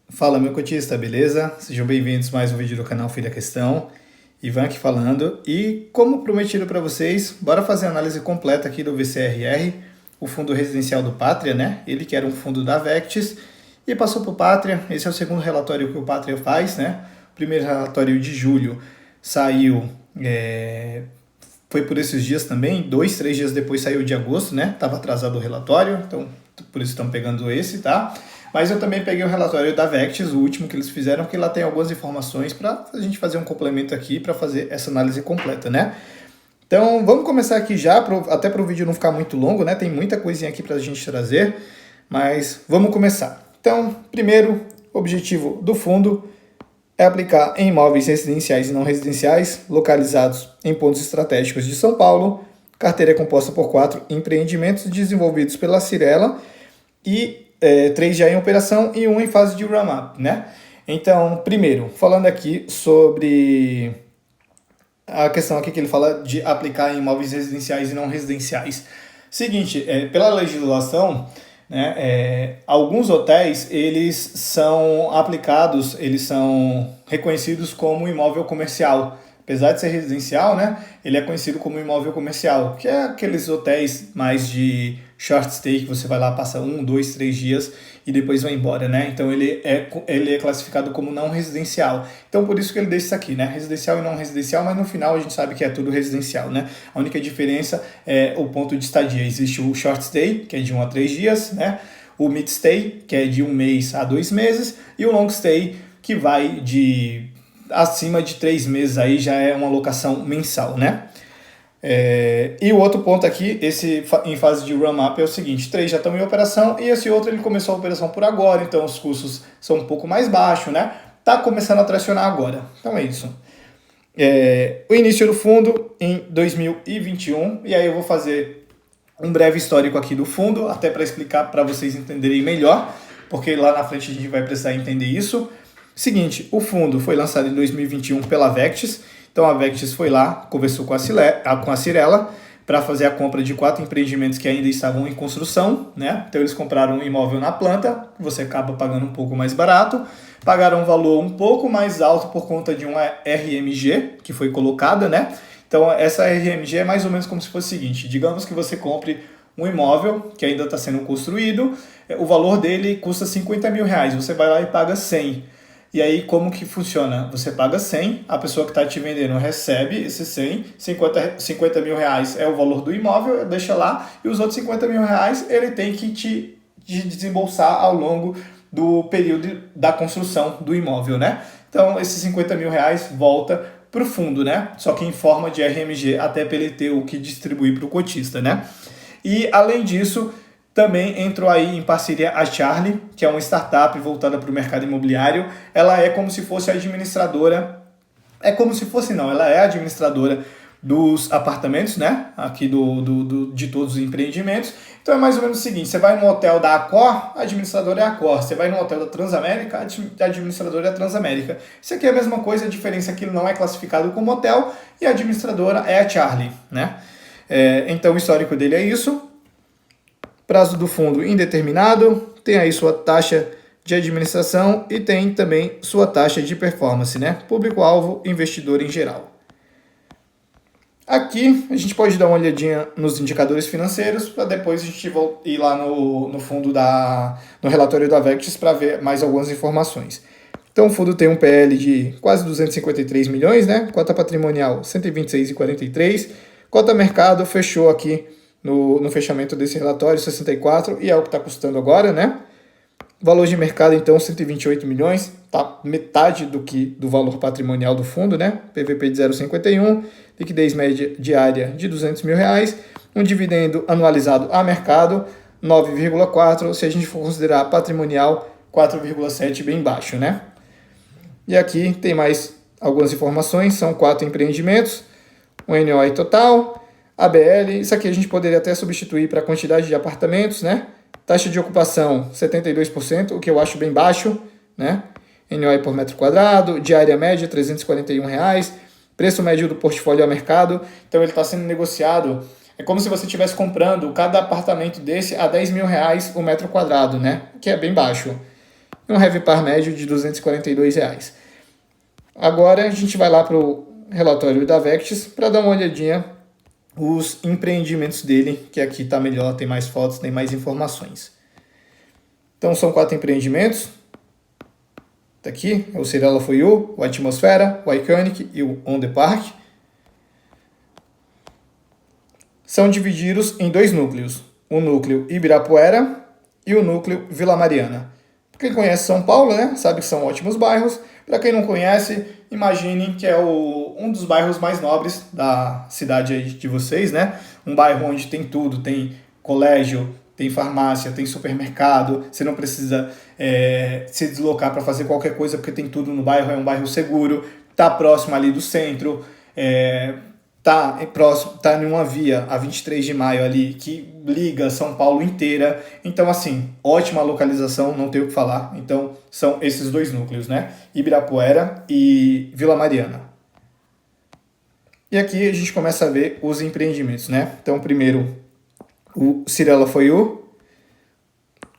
Fala, meu cotista, beleza? Sejam bem-vindos a mais um vídeo do canal Filha Questão. Ivan aqui falando. E como prometido para vocês, bora fazer a análise completa aqui do VCRR, o Fundo Residencial do Pátria, né? Ele que era um fundo da Vectis e passou para o Pátria. Esse é o segundo relatório que o Pátria faz, né? O primeiro relatório de julho saiu, foi por esses dias também, 2, 3 dias depois saiu de agosto, né? Tava atrasado o relatório, então por isso estamos pegando esse, tá? Mas eu também peguei o relatório da Vectis, o último que eles fizeram, que lá tem algumas informações para a gente fazer um complemento aqui para fazer essa análise completa, né? Então vamos começar aqui já, até para o vídeo não ficar muito longo, né? Tem muita coisinha aqui para a gente trazer, mas vamos começar. Então, primeiro, o objetivo do fundo é aplicar em imóveis residenciais e não residenciais, localizados em pontos estratégicos de São Paulo. Carteira é composta por 4 empreendimentos desenvolvidos pela Cyrela e 3 já em operação e 1 em fase de ramp-up, né? Então, primeiro, falando aqui sobre a questão aqui que ele fala de aplicar em imóveis residenciais e não residenciais. Seguinte, pela legislação, né, alguns hotéis, eles são aplicados, eles são reconhecidos como imóvel comercial. Apesar de ser residencial, né, ele é conhecido como imóvel comercial, que é aqueles hotéis mais de short stay, que você vai lá, passa 1, 2, 3 dias e depois vai embora, né? Então ele é classificado como não residencial. Então por isso que ele deixa isso aqui, né? Residencial e não residencial, mas no final a gente sabe que é tudo residencial, né? A única diferença é o ponto de estadia. Existe o short stay, que é de 1 a 3 dias, né? O mid stay, que é de 1 mês a 2 meses, e o long stay, que vai de acima de 3 meses, aí já é uma locação mensal, né? E o outro ponto aqui, esse em fase de run-up, é o seguinte: 3 já estão em operação e esse outro ele começou a operação por agora, então os custos são um pouco mais baixos, né? Tá começando a tracionar agora, então é isso. O início do fundo em 2021, e aí eu vou fazer um breve histórico aqui do fundo, até para explicar para vocês entenderem melhor, porque lá na frente a gente vai precisar entender isso. Seguinte, o fundo foi lançado em 2021 pela Vectis. Então a Vectis foi lá, conversou com a Cyrela para fazer a compra de 4 empreendimentos que ainda estavam em construção, né? Então eles compraram um imóvel na planta, você acaba pagando um pouco mais barato, pagaram um valor um pouco mais alto por conta de uma RMG que foi colocada, né? Então essa RMG é mais ou menos como se fosse o seguinte: digamos que você compre um imóvel que ainda está sendo construído, o valor dele custa 50 mil reais, você vai lá e paga 100. E aí, como que funciona? Você paga 100, a pessoa que está te vendendo recebe esse 100, 50 mil reais é o valor do imóvel, deixa lá, e os outros 50 mil reais ele tem que te desembolsar ao longo do período da construção do imóvel, né? Então, esses 50 mil reais volta para o fundo, né? Só que em forma de RMG, até para ele ter o que distribuir para o cotista, né? E, além disso, também entrou aí em parceria a Charlie, que é uma startup voltada para o mercado imobiliário. Ela é como se fosse a administradora, ela é a administradora dos apartamentos, né? Aqui de todos os empreendimentos. Então é mais ou menos o seguinte: você vai no hotel da Accor, a administradora é a Accor. Você vai no hotel da Transamérica, a administradora é a Transamérica. Isso aqui é a mesma coisa, a diferença é que ele não é classificado como hotel e a administradora é a Charlie, né? Então o histórico dele é isso. Prazo do fundo indeterminado, tem aí sua taxa de administração e tem também sua taxa de performance, né? Público-alvo, investidor em geral. Aqui a gente pode dar uma olhadinha nos indicadores financeiros para depois a gente ir lá no fundo no relatório da Vectis para ver mais algumas informações. Então o fundo tem um PL de quase 253 milhões, né? Cota patrimonial 126,43. Cota mercado fechou aqui no fechamento desse relatório, 64, e é o que está custando agora, né? Valor de mercado, então, 128 milhões, tá metade do valor patrimonial do fundo, né? PVP de 0,51, liquidez média diária de 200 mil reais, um dividendo anualizado a mercado, 9,4, se a gente for considerar patrimonial, 4,7, bem baixo, né? E aqui tem mais algumas informações, são 4 empreendimentos, um NOI total, ABL, isso aqui a gente poderia até substituir para a quantidade de apartamentos, né? Taxa de ocupação 72%, o que eu acho bem baixo, né? NOI por metro quadrado, diária média R$ 341, reais, preço médio do portfólio ao mercado, então ele está sendo negociado, é como se você estivesse comprando cada apartamento desse a R$ 10 mil reais o metro quadrado, né? Que é bem baixo. e um heavy par médio de R$ 242. Agora a gente vai lá para o relatório da Vectis para dar uma olhadinha os empreendimentos dele, que aqui está melhor, tem mais fotos, tem mais informações. Então são 4 empreendimentos. Tá aqui, é o Cirela For You, o Atmosfera, o Iconic e o On The Park. São divididos em 2 núcleos, o núcleo Ibirapuera e o núcleo Vila Mariana. Quem conhece São Paulo, né, sabe que são ótimos bairros. Para quem não conhece, imagine que é um dos bairros mais nobres da cidade aí de vocês, né? Um bairro onde tem tudo, tem colégio, tem farmácia, tem supermercado, você não precisa se deslocar para fazer qualquer coisa porque tem tudo no bairro, é um bairro seguro, tá próximo ali do centro, tá em uma via, a 23 de maio ali, que liga São Paulo inteira. Então, assim, ótima localização, não tenho o que falar. Então, são esses 2 núcleos, né? Ibirapuera e Vila Mariana. E aqui a gente começa a ver os empreendimentos, né? Então, primeiro, o Cirela For You,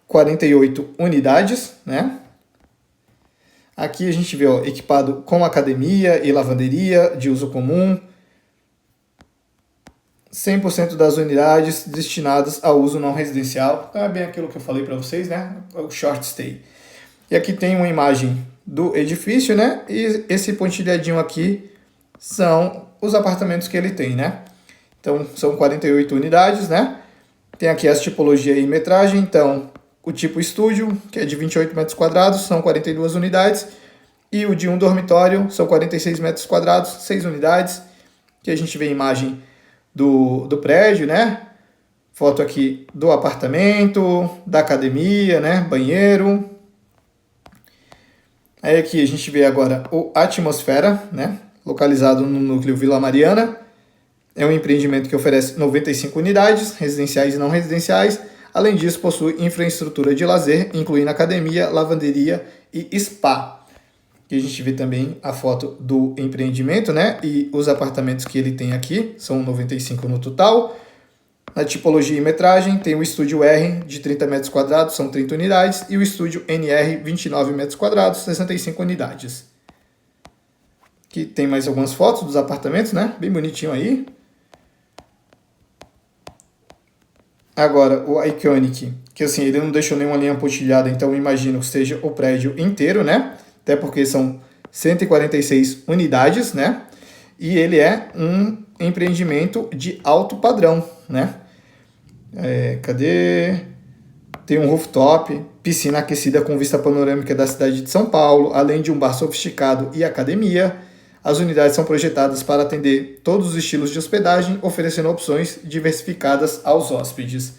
48 unidades, né? Aqui a gente vê, ó, equipado com academia e lavanderia de uso comum, 100% das unidades destinadas ao uso não residencial. Então é bem aquilo que eu falei para vocês, né? O short stay. E aqui tem uma imagem do edifício, né? E esse pontilhadinho aqui são os apartamentos que ele tem, né? Então são 48 unidades, né? Tem aqui as tipologia e metragem. Então o tipo estúdio, que é de 28 metros quadrados, são 42 unidades. E o de um dormitório são 46 metros quadrados, 6 unidades. Aqui a gente vê a imagem do prédio, né? Foto aqui do apartamento, da academia, né? Banheiro. Aí aqui a gente vê agora o Atmosfera, né? Localizado no núcleo Vila Mariana. É um empreendimento que oferece 95 unidades, residenciais e não residenciais. Além disso, possui infraestrutura de lazer, incluindo academia, lavanderia e spa. Aqui a gente vê também a foto do empreendimento, né? E os apartamentos que ele tem aqui, são 95 no total. Na tipologia e metragem, tem o estúdio R de 30 metros quadrados, são 30 unidades, e o estúdio NR, 29 metros quadrados, 65 unidades. Aqui tem mais algumas fotos dos apartamentos, né? Bem bonitinho aí. Agora, o Iconic, que assim, ele não deixou nenhuma linha pontilhada, então eu imagino que seja o prédio inteiro, né? Até porque são 146 unidades, né? E ele é um empreendimento de alto padrão, né? Cadê? Tem um rooftop, piscina aquecida com vista panorâmica da cidade de São Paulo, além de um bar sofisticado e academia. As unidades são projetadas para atender todos os estilos de hospedagem, oferecendo opções diversificadas aos hóspedes.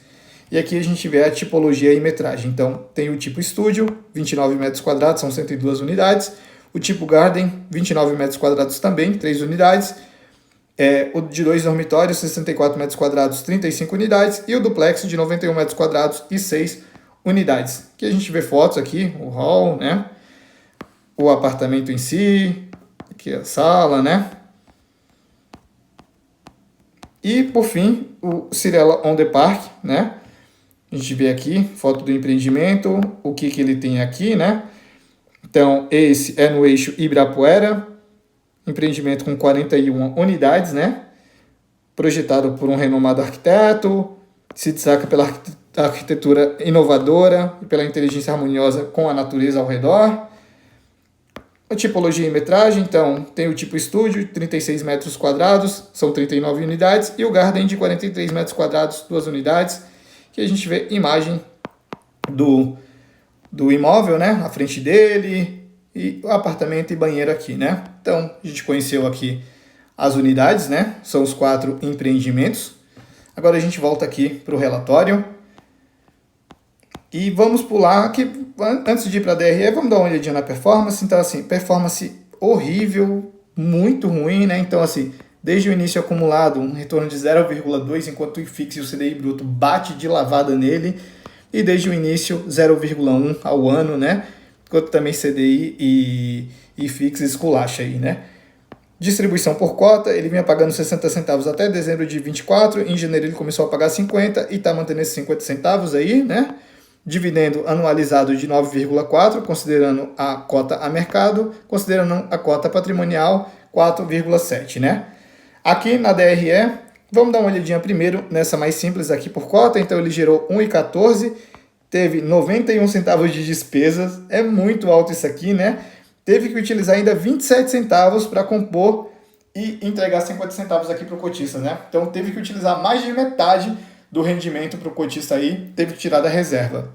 E aqui a gente vê a tipologia e metragem. Então, tem o tipo estúdio, 29 metros quadrados, são 102 unidades. O tipo garden, 29 metros quadrados também, 3 unidades. O de 2 dormitórios, 64 metros quadrados, 35 unidades. E o duplex de 91 metros quadrados e 6 unidades. Aqui a gente vê fotos aqui, o hall, né? O apartamento em si, aqui a sala, né? E, por fim, o Cirela On The Park, né? A gente vê aqui, foto do empreendimento, o que ele tem aqui, né? Então, esse é no eixo Ibirapuera, empreendimento com 41 unidades, né? Projetado por um renomado arquiteto, se destaca pela arquitetura inovadora e pela inteligência harmoniosa com a natureza ao redor. A tipologia e metragem, então, tem o tipo estúdio, 36 metros quadrados, são 39 unidades, e o garden de 43 metros quadrados, 2 unidades, que a gente vê imagem do imóvel, né, à frente dele, e o apartamento e banheiro aqui, né. Então, a gente conheceu aqui as unidades, né, são os 4 empreendimentos. Agora a gente volta aqui para o relatório. E vamos pular aqui, antes de ir para a DRE, vamos dar uma olhadinha na performance. Então, assim, performance horrível, muito ruim, né? Então, assim, desde o início acumulado, um retorno de 0,2, enquanto o IFIX e o CDI bruto bate de lavada nele. E desde o início, 0,1 ao ano, né? Enquanto também CDI e IFIX esculacha aí, né? Distribuição por cota, ele vinha pagando 60 centavos até dezembro de 24, em janeiro ele começou a pagar 50 e está mantendo esses 50 centavos aí, né? dividendo anualizado de 9,4, considerando a cota a mercado, considerando a cota patrimonial, 4,7, né? Aqui na DRE, vamos dar uma olhadinha primeiro nessa mais simples aqui por cota, então ele gerou 1,14, teve 91 centavos de despesas, é muito alto isso aqui, né? Teve que utilizar ainda 27 centavos para compor e entregar 50 centavos aqui para o cotista, né? Então teve que utilizar mais de metade do rendimento para o cotista aí, teve que tirar da reserva.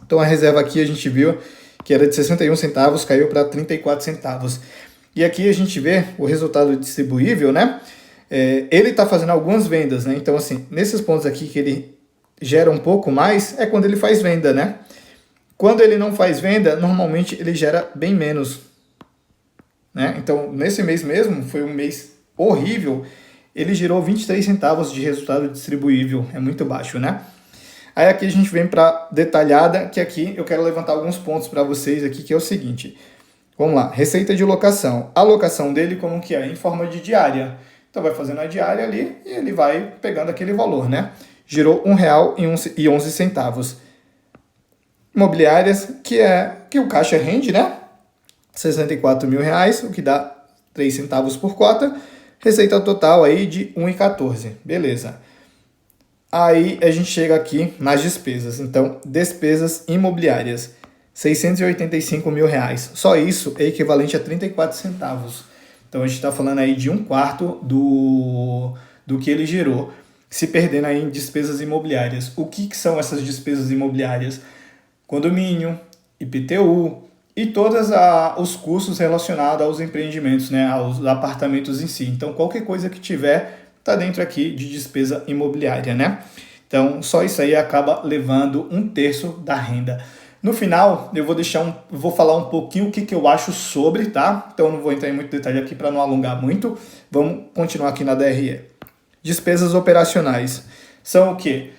Então a reserva aqui a gente viu que era de 61 centavos, caiu para 34 centavos. E aqui a gente vê o resultado distribuível, né? Ele está fazendo algumas vendas, né? Então assim, nesses pontos aqui que ele gera um pouco mais, é quando ele faz venda, né? Quando ele não faz venda, normalmente ele gera bem menos, né? Então nesse mês mesmo, foi um mês horrível, ele gerou 23 centavos de resultado distribuível, é muito baixo, né? Aí aqui a gente vem para detalhada, que aqui eu quero levantar alguns pontos para vocês aqui, que é o seguinte. Vamos lá, receita de locação. A locação dele como que é? Em forma de diária. Então vai fazendo a diária ali e ele vai pegando aquele valor, né? Gerou R$ 1,11. Imobiliárias, que o caixa rende, né? R$ 64.000, o que dá 3 centavos por cota. Receita total aí de 1,14. Beleza. Aí a gente chega aqui nas despesas. Então, despesas imobiliárias, R$ 685.000. Só isso é equivalente a 34 centavos. Então a gente está falando aí de 1/4 do que ele gerou, se perdendo aí em despesas imobiliárias. O que são essas despesas imobiliárias? Condomínio, IPTU e todos os custos relacionados aos empreendimentos, né, aos apartamentos em si. Então qualquer coisa que tiver está dentro aqui de despesa imobiliária, né? Então só isso aí acaba levando 1/3 da renda. No final, eu vou falar um pouquinho o que eu acho sobre, tá? Então eu não vou entrar em muito detalhe aqui para não alongar muito. Vamos continuar aqui na DRE. Despesas operacionais são o quê?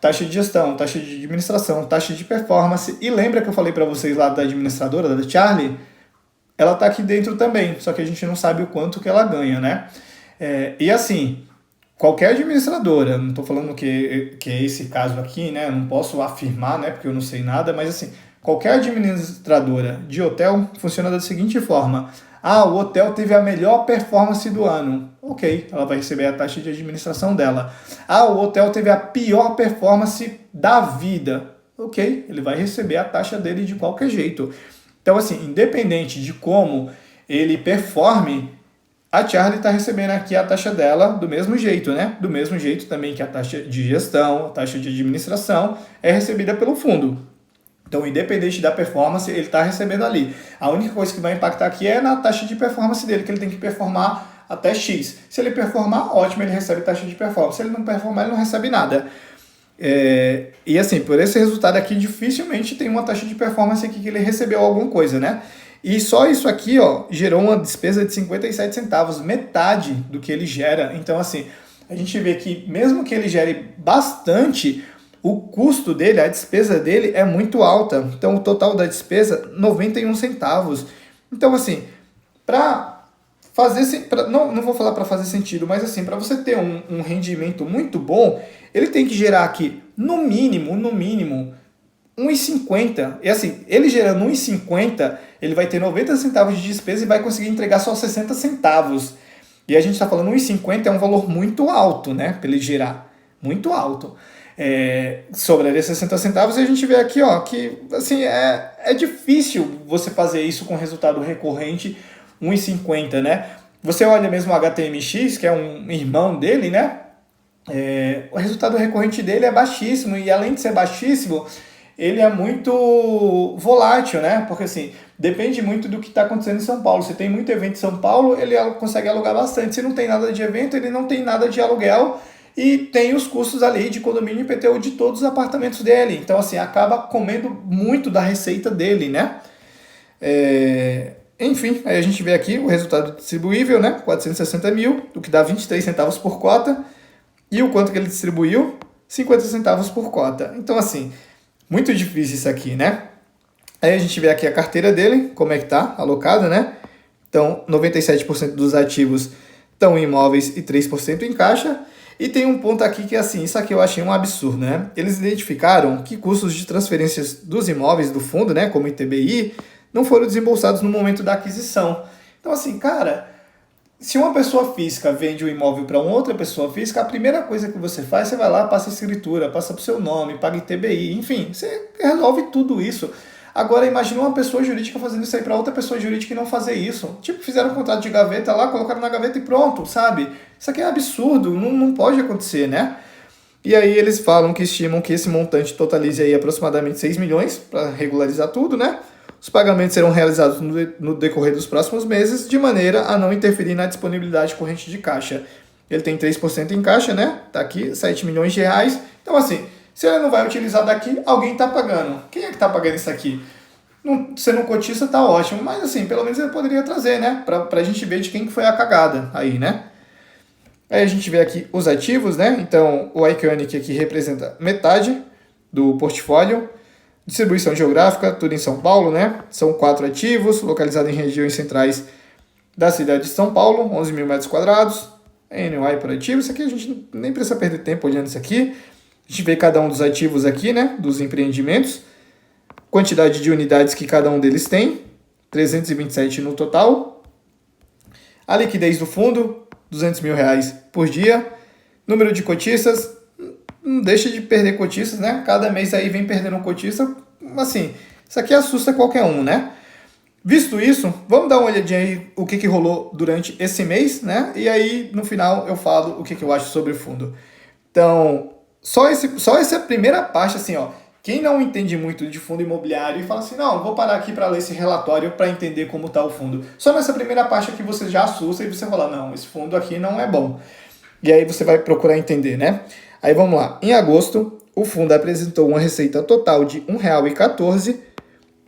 Taxa de gestão, taxa de administração, taxa de performance. E lembra que eu falei para vocês lá da administradora, da Charlie? Ela está aqui dentro também, só que a gente não sabe o quanto que ela ganha, né? E assim, qualquer administradora, não estou falando que é esse caso aqui, né? Eu não posso afirmar, né? Porque eu não sei nada, mas assim, qualquer administradora de hotel funciona da seguinte forma. O hotel teve a melhor performance do ano. Ok, ela vai receber a taxa de administração dela. O hotel teve a pior performance da vida. Ok, ele vai receber a taxa dele de qualquer jeito. Então assim, independente de como ele performe, a Charlie está recebendo aqui a taxa dela do mesmo jeito, né? Do mesmo jeito também que a taxa de gestão, a taxa de administração é recebida pelo fundo. Então, independente da performance, ele está recebendo ali. A única coisa que vai impactar aqui é na taxa de performance dele, que ele tem que performar até X. Se ele performar, ótimo, ele recebe taxa de performance. Se ele não performar, ele não recebe nada. E assim, por esse resultado aqui, dificilmente tem uma taxa de performance aqui que ele recebeu alguma coisa, né? E só isso aqui, ó, gerou uma despesa de 57 centavos, metade do que ele gera. Então, assim, a gente vê que mesmo que ele gere bastante, o custo dele, a despesa dele é muito alta. Então, o total da despesa, 91 centavos. Então, assim, não vou falar para fazer sentido, mas assim, para você ter um rendimento muito bom, ele tem que gerar aqui, no mínimo, 1,50. E assim, ele gerando 1,50, ele vai ter 90 centavos de despesa e vai conseguir entregar só 60 centavos. E a gente está falando 1,50 é um valor muito alto, né? Para ele gerar. Muito alto. Sobraria 60 centavos e a gente vê aqui, ó, que assim, é difícil você fazer isso com resultado recorrente 1,50, né? Você olha mesmo o HTMX, que é um irmão dele, né? O resultado recorrente dele é baixíssimo e além de ser baixíssimo, ele é muito volátil, né? Porque assim, depende muito do que está acontecendo em São Paulo. Se tem muito evento em São Paulo, ele consegue alugar bastante. Se não tem nada de evento, ele não tem nada de aluguel e tem os custos ali de condomínio e IPTU de todos os apartamentos dele. Então assim, acaba comendo muito da receita dele, né? Enfim, aí a gente vê aqui o resultado distribuível, né? 460 mil, o que dá 23 centavos por cota. E o quanto que ele distribuiu? 50 centavos por cota. Então assim, muito difícil isso aqui, né? Aí a gente vê aqui a carteira dele, como é que tá alocada, né? Então, 97% dos ativos estão em imóveis e 3% em caixa. E tem um ponto aqui que, assim, isso aqui eu achei um absurdo, né? Eles identificaram que custos de transferências dos imóveis do fundo, né, como ITBI, não foram desembolsados no momento da aquisição. Então, assim, cara, se uma pessoa física vende um imóvel para uma outra pessoa física, a primeira coisa que você faz, você vai lá, passa a escritura, passa pro seu nome, paga ITBI, enfim, você resolve tudo isso. Agora, imagina uma pessoa jurídica fazendo isso aí para outra pessoa jurídica e não fazer isso. Tipo, fizeram um contrato de gaveta lá, colocaram na gaveta e pronto, sabe? Isso aqui é absurdo, não pode acontecer, né? E aí eles falam que estimam que esse montante totalize aí aproximadamente 6 milhões para regularizar tudo, né? Os pagamentos serão realizados no decorrer dos próximos meses, de maneira a não interferir na disponibilidade corrente de caixa. Ele tem 3% em caixa, né? Tá aqui, 7 milhões de reais. Então, assim, se ele não vai utilizar daqui, alguém está pagando. Quem é que está pagando isso aqui? Não, sendo cotista, tá ótimo. Mas, assim, pelo menos ele poderia trazer, né? Pra gente ver de quem que foi a cagada aí, né? Aí a gente vê aqui os ativos, né? Então, o Iconic aqui representa metade do portfólio. Distribuição geográfica, tudo em São Paulo, né? São 4 ativos, localizados em regiões centrais da cidade de São Paulo, 11 mil metros quadrados. NOI por ativo. Isso aqui a gente nem precisa perder tempo olhando isso aqui. A gente vê cada um dos ativos aqui, né? Dos empreendimentos. Quantidade de unidades que cada um deles tem. 327 no total. A liquidez do fundo, R$200 mil por dia. Número de cotistas, não deixa de perder cotistas, né? Cada mês aí vem perdendo um cotista. Assim, isso aqui assusta qualquer um, né? Visto isso, vamos dar uma olhadinha aí o que rolou durante esse mês, né? E aí, no final, eu falo o que eu acho sobre o fundo. Então, só essa primeira parte, assim, ó. Quem não entende muito de fundo imobiliário e fala assim, não, vou parar aqui para ler esse relatório para entender como está o fundo. Só nessa primeira parte aqui você já assusta e você fala, não, esse fundo aqui não é bom. E aí você vai procurar entender, né? Aí vamos lá. Em agosto, o fundo apresentou uma receita total de R$1,14,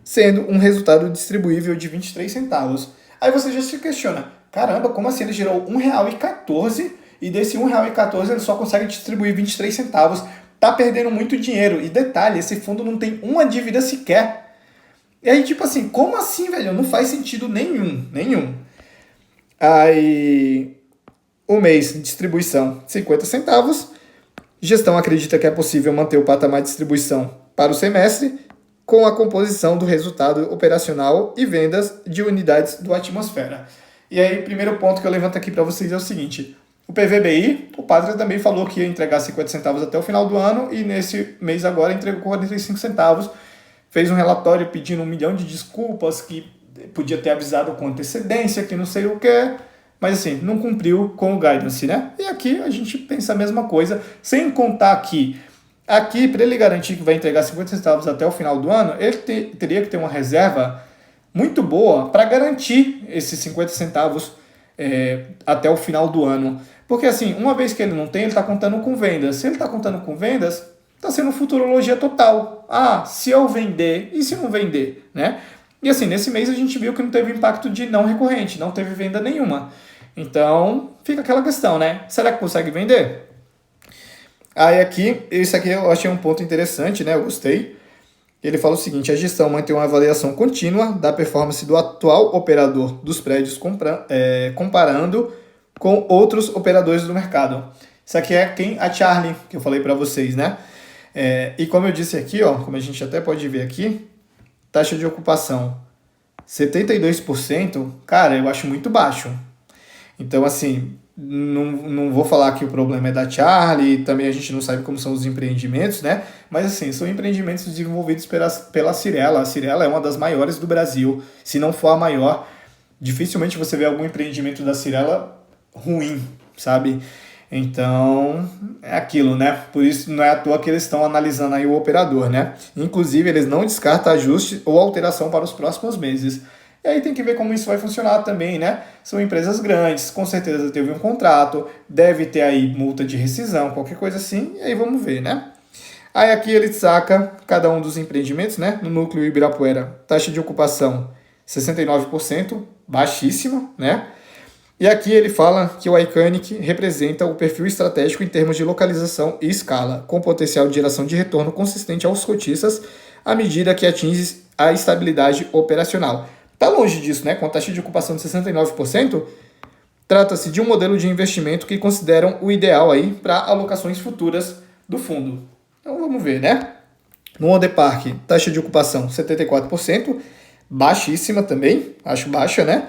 sendo um resultado distribuível de 23 centavos. Aí você já se questiona, caramba, como assim ele gerou R$1,14 e desse R$1,14 ele só consegue distribuir 23 centavos? Tá perdendo muito dinheiro. E detalhe, esse fundo não tem uma dívida sequer. E aí, tipo assim, como assim, velho? Não faz sentido nenhum. Aí, o mês, distribuição, 50 centavos. Gestão acredita que é possível manter o patamar de distribuição para o semestre com a composição do resultado operacional e vendas de unidades do Atmosfera. E aí, primeiro ponto que eu levanto aqui para vocês é o seguinte... O PVBI, o Pátria também falou que ia entregar 50 centavos até o final do ano e nesse mês agora entregou 45 centavos. Fez um relatório pedindo 1 milhão de desculpas, que podia ter avisado com antecedência, que não sei o que, mas assim, não cumpriu com o guidance, né? E aqui a gente pensa a mesma coisa, sem contar que aqui, para ele garantir que vai entregar 50 centavos até o final do ano, ele teria que ter uma reserva muito boa para garantir esses 50 centavos até o final do ano. Porque assim, uma vez que ele não tem, ele está contando com vendas. Se ele está contando com vendas, está sendo futurologia total. Ah, se eu vender e se não vender, né? E assim, nesse mês a gente viu que não teve impacto de não recorrente, não teve venda nenhuma. Então, fica aquela questão, né? Será que consegue vender? Aí aqui, esse aqui eu achei um ponto interessante, né? Eu gostei. Ele fala o seguinte, a gestão mantém uma avaliação contínua da performance do atual operador dos prédios comparando com outros operadores do mercado. Isso aqui é a Charlie, que eu falei para vocês, né? E como eu disse aqui, ó, como a gente até pode ver aqui, taxa de ocupação 72%, cara, eu acho muito baixo. Então, assim, não vou falar que o problema é da Charlie, também a gente não sabe como são os empreendimentos, né? Mas, assim, são empreendimentos desenvolvidos pela Cyrela. A Cyrela é uma das maiores do Brasil. Se não for a maior, dificilmente você vê algum empreendimento da Cyrela ruim, sabe? Então, é aquilo, né? Por isso não é à toa que eles estão analisando aí o operador, né? Inclusive, eles não descartam ajuste ou alteração para os próximos meses. E aí tem que ver como isso vai funcionar também, né? São empresas grandes, com certeza teve um contrato, deve ter aí multa de rescisão, qualquer coisa assim, e aí vamos ver, né? Aí aqui ele saca cada um dos empreendimentos, né? No núcleo Ibirapuera, taxa de ocupação 69%, baixíssima, né? E aqui ele fala que o Iconic representa o perfil estratégico em termos de localização e escala, com potencial de geração de retorno consistente aos cotistas à medida que atinge a estabilidade operacional. Tá longe disso, né? Com a taxa de ocupação de 69%, Trata-se de um modelo de investimento que consideram o ideal aí para alocações futuras do fundo. Então vamos ver, né? No Ondepark, taxa de ocupação 74%, baixíssima também, acho baixa, né?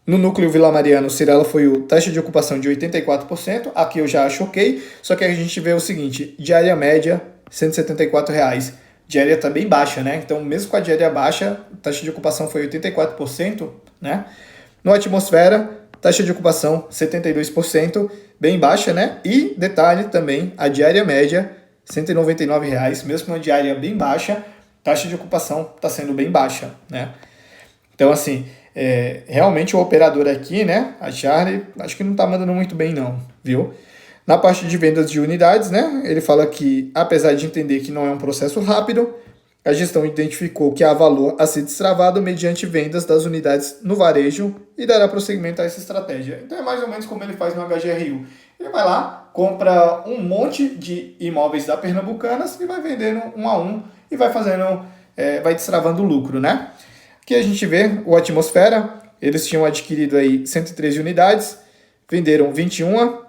No Núcleo Vila Mariana, Cyrela foi o taxa de ocupação de 84%, aqui eu já acho ok, só que a gente vê o seguinte, diária média R$ 174, diária está bem baixa, né? Então mesmo com a diária baixa, a taxa de ocupação foi 84%, né? No Atmosfera, taxa de ocupação 72%, bem baixa, né? E detalhe também, a diária média R$ 199, mesmo com uma diária bem baixa, taxa de ocupação está sendo bem baixa, né? Então assim, realmente o operador aqui, né, a Charlie, acho que não está mandando muito bem não, viu? Na parte de vendas de unidades, né, ele fala que, apesar de entender que não é um processo rápido, a gestão identificou que há valor a ser destravado mediante vendas das unidades no varejo e dará prosseguimento a essa estratégia. Então é mais ou menos como ele faz no HGRU. Ele vai lá, compra um monte de imóveis da Pernambucanas e vai vendendo um a um e vai fazendo, vai destravando lucro, né? Aqui a gente vê o Atmosfera, eles tinham adquirido aí 113 unidades, venderam 21,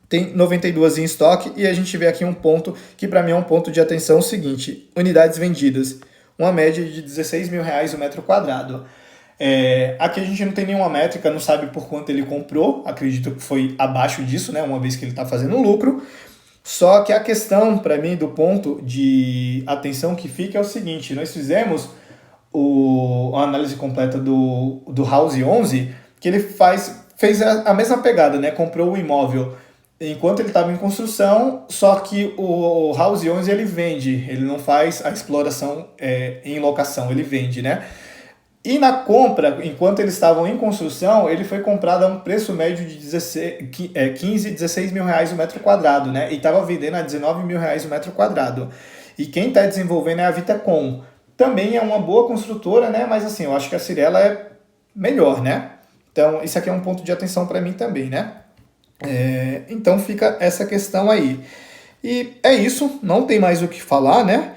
tem 92 em estoque, e a gente vê aqui um ponto que para mim é um ponto de atenção, o seguinte, unidades vendidas, uma média de R$ 16 mil o metro quadrado. Aqui a gente não tem nenhuma métrica, não sabe por quanto ele comprou, acredito que foi abaixo disso, né, uma vez que ele está fazendo lucro. Só que a questão para mim do ponto de atenção que fica é o seguinte, nós fizemos a análise completa do House 11, que ele fez a mesma pegada, né? Comprou o imóvel enquanto ele estava em construção, só que o House 11 ele vende, ele não faz a exploração em locação, ele vende, né? E na compra, enquanto eles estavam em construção, ele foi comprado a um preço médio de 15, 16 mil o metro quadrado, né? E estava vendendo a 19 mil o metro quadrado. E quem está desenvolvendo é a Vitacom. Também é uma boa construtora, né? Mas assim, eu acho que a Cyrela é melhor, né? Então, isso aqui é um ponto de atenção para mim também, né? Então fica essa questão aí. E é isso, não tem mais o que falar, né?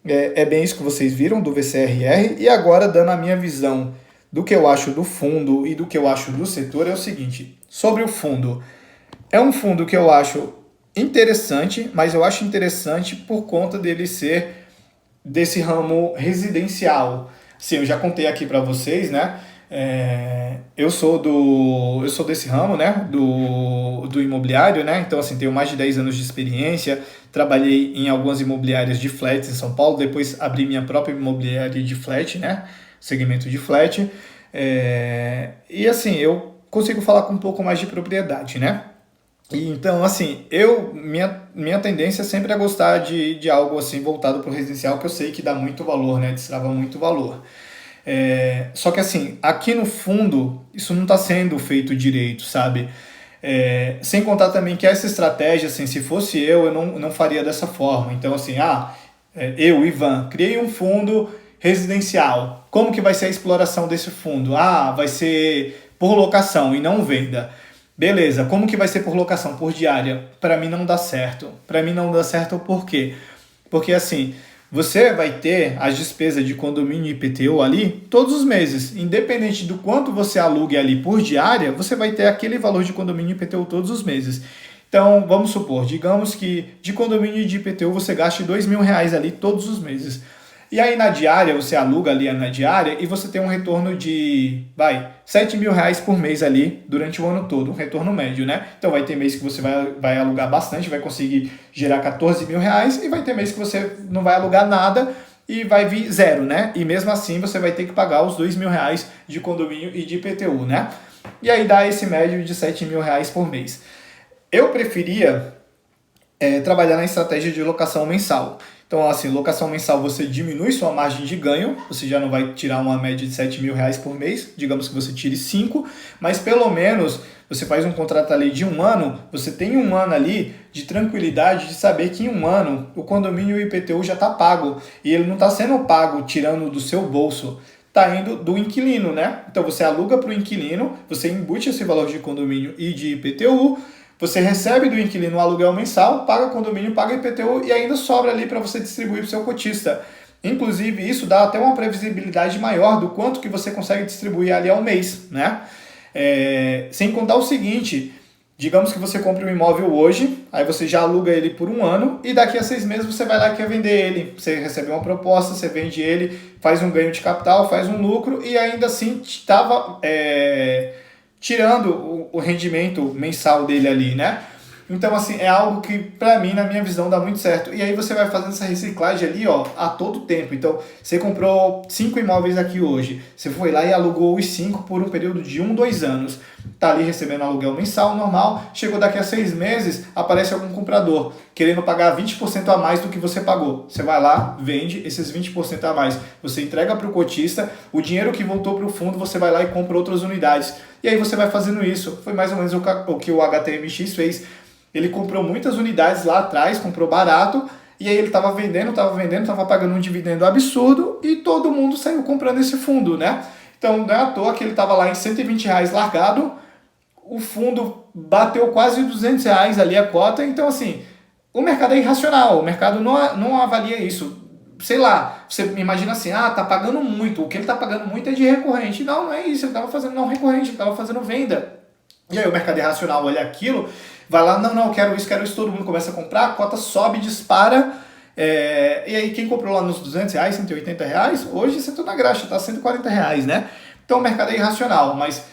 É bem isso que vocês viram do VCRR. E agora, dando a minha visão do que eu acho do fundo e do que eu acho do setor, é o seguinte. Sobre o fundo, é um fundo que eu acho interessante, mas eu acho interessante por conta dele ser desse ramo residencial. Sim, eu já contei aqui para vocês, né? Eu sou desse ramo, né? Do imobiliário, né? Então, assim, tenho mais de 10 anos de experiência. Trabalhei em algumas imobiliárias de flats em São Paulo. Depois abri minha própria imobiliária de flat, né? Segmento de flat. E, assim, eu consigo falar com um pouco mais de propriedade, né? E, então, assim, minha tendência sempre é gostar de algo assim voltado para o residencial, que eu sei que dá muito valor, né? Destrava muito valor. Só que assim, aqui no fundo, isso não está sendo feito direito, sabe? Sem contar também que essa estratégia, assim, se fosse eu não faria dessa forma. Então, assim, eu, Ivan, criei um fundo residencial. Como que vai ser a exploração desse fundo? Vai ser por locação e não venda. Beleza, como que vai ser por locação, por diária? Para mim não dá certo. Para mim não dá certo por quê? Porque assim, você vai ter as despesas de condomínio e IPTU ali todos os meses. Independente do quanto você alugue ali por diária, você vai ter aquele valor de condomínio e IPTU todos os meses. Então, vamos supor, digamos que de condomínio e de IPTU você gaste R$ 2.000 ali todos os meses. E aí na diária, você aluga ali na diária e você tem um retorno de, R$ 7.000 por mês ali durante o ano todo, um retorno médio, né? Então vai ter mês que você vai alugar bastante, vai conseguir gerar R$ 14.000 e vai ter mês que você não vai alugar nada e vai vir zero, né? E mesmo assim você vai ter que pagar os R$ 2.000 de condomínio e de IPTU, né? E aí dá esse médio de R$ 7.000 por mês. Eu preferia trabalhar na estratégia de locação mensal. Então, assim, locação mensal você diminui sua margem de ganho, você já não vai tirar uma média de R$ 7.000 por mês, digamos que você tire 5, mas pelo menos você faz um contrato ali de 1 ano, você tem 1 ano ali de tranquilidade de saber que em 1 ano o condomínio e o IPTU já está pago, e ele não está sendo pago tirando do seu bolso, está indo do inquilino, né? Então você aluga para o inquilino, você embute esse valor de condomínio e de IPTU, você recebe do inquilino um aluguel mensal, paga condomínio, paga IPTU e ainda sobra ali para você distribuir para o seu cotista. Inclusive, isso dá até uma previsibilidade maior do quanto que você consegue distribuir ali ao mês, né? Sem contar o seguinte, digamos que você compre um imóvel hoje, aí você já aluga ele por um ano e daqui a 6 meses você vai lá e quer vender ele. Você recebe uma proposta, você vende ele, faz um ganho de capital, faz um lucro e ainda assim estava tirando o rendimento mensal dele ali, né? Então, assim, é algo que, pra mim, na minha visão, dá muito certo. E aí você vai fazendo essa reciclagem ali, ó, a todo tempo. Então, você comprou 5 imóveis aqui hoje. Você foi lá e alugou os 5 por um período de 1, 2 anos. Tá ali recebendo aluguel mensal, normal. Chegou daqui a 6 meses, aparece algum comprador querendo pagar 20% a mais do que você pagou. Você vai lá, vende esses 20% a mais. Você entrega para o cotista, o dinheiro que voltou para o fundo, você vai lá e compra outras unidades. E aí você vai fazendo isso. Foi mais ou menos o que o HTMX fez. Ele comprou muitas unidades lá atrás, comprou barato, e aí ele estava vendendo, estava pagando um dividendo absurdo, e todo mundo saiu comprando esse fundo, né? Então não é à toa que ele estava lá em R$ 120 largado, o fundo bateu quase R$ 200 ali a cota, então assim, o mercado é irracional, o mercado não avalia isso. Sei lá, você imagina assim, tá pagando muito, o que ele tá pagando muito é de recorrente. Não é isso, ele tava fazendo não recorrente, ele tava fazendo venda. E aí o mercado irracional olha aquilo, vai lá, não, quero isso, todo mundo começa a comprar, a cota sobe, dispara, e aí quem comprou lá nos R$ 200, R$ 180, hoje você tá na graxa, tá R$ 140, né? Então o mercado é irracional, mas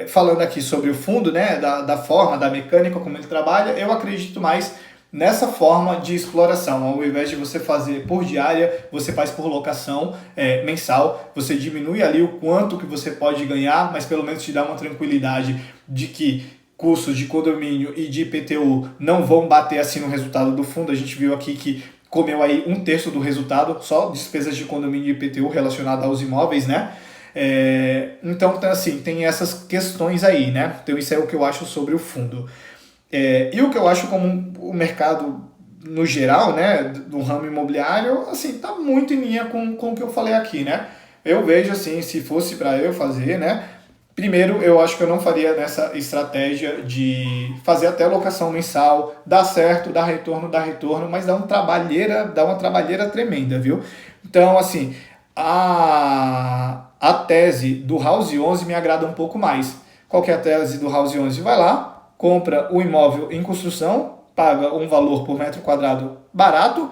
falando aqui sobre o fundo, né, da forma, da mecânica, como ele trabalha, eu acredito mais nessa forma de exploração. Ao invés de você fazer por diária, você faz por locação mensal, você diminui ali o quanto que você pode ganhar, mas pelo menos te dá uma tranquilidade de que custos de condomínio e de IPTU não vão bater assim no resultado do fundo. A gente viu aqui que comeu aí 1/3 do resultado, só despesas de condomínio e IPTU relacionadas aos imóveis, né? Então, assim, tem essas questões aí, né? Então, isso é o que eu acho sobre o fundo. E o que eu acho como o mercado no geral, né, do ramo imobiliário, assim, tá muito em linha com o que eu falei aqui, né? Eu vejo assim, se fosse para eu fazer, né? Primeiro, eu acho que eu não faria nessa estratégia de fazer até locação mensal, dá certo, dá retorno, mas dá uma trabalheira tremenda, viu? Então, assim, a tese do House 11 me agrada um pouco mais. Qual que é a tese do House 11? Vai lá, compra o imóvel em construção, paga um valor por metro quadrado barato.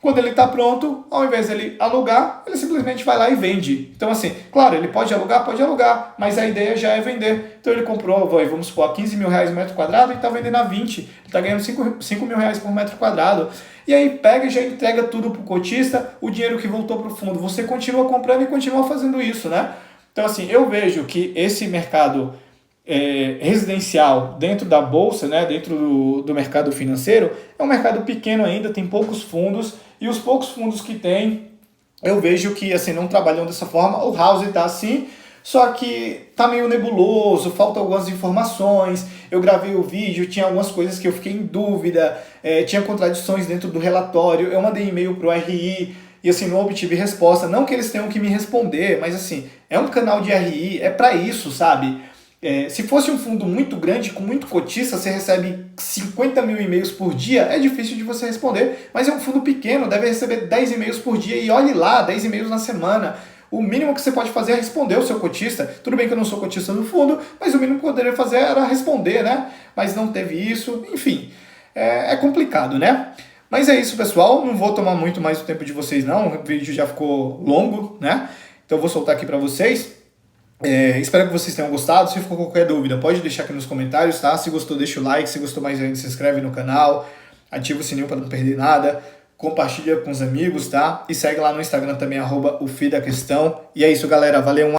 Quando ele está pronto, ao invés de ele alugar, ele simplesmente vai lá e vende. Então, assim, claro, ele pode alugar, mas a ideia já é vender. Então, ele comprou, vamos supor, R$ 15.000 o metro quadrado e está vendendo a 20. Ele está ganhando R$ 5.000 por metro quadrado. E aí, pega e já entrega tudo para o cotista, o dinheiro que voltou para o fundo. Você continua comprando e continua fazendo isso, né? Então, assim, eu vejo que esse mercado residencial dentro da bolsa, né, dentro do mercado financeiro, é um mercado pequeno ainda, tem poucos fundos, e os poucos fundos que tem, eu vejo que assim, não trabalham dessa forma. O House está assim, só que tá meio nebuloso, faltam algumas informações. Eu gravei o vídeo, tinha algumas coisas que eu fiquei em dúvida, tinha contradições dentro do relatório, eu mandei e-mail pro RI, e assim, não obtive resposta. Não que eles tenham que me responder, mas assim, é um canal de RI, é para isso, sabe? Se fosse um fundo muito grande, com muito cotista, você recebe 50 mil e-mails por dia, é difícil de você responder, mas é um fundo pequeno, deve receber 10 e-mails por dia, e olhe lá, 10 e-mails na semana. O mínimo que você pode fazer é responder o seu cotista. Tudo bem que eu não sou cotista do fundo, mas o mínimo que eu poderia fazer era responder, né? Mas não teve isso, enfim, é complicado, né? Mas é isso, pessoal, não vou tomar muito mais o tempo de vocês não, o vídeo já ficou longo, né? Então eu vou soltar aqui para vocês. Espero que vocês tenham gostado. Se ficou qualquer dúvida, pode deixar aqui nos comentários, tá? Se gostou, deixa o like. Se gostou mais ainda, se inscreve no canal. Ativa o sininho para não perder nada. Compartilha com os amigos, tá? E segue lá no Instagram também, @ofidaquestão. E é isso, galera. Valeu.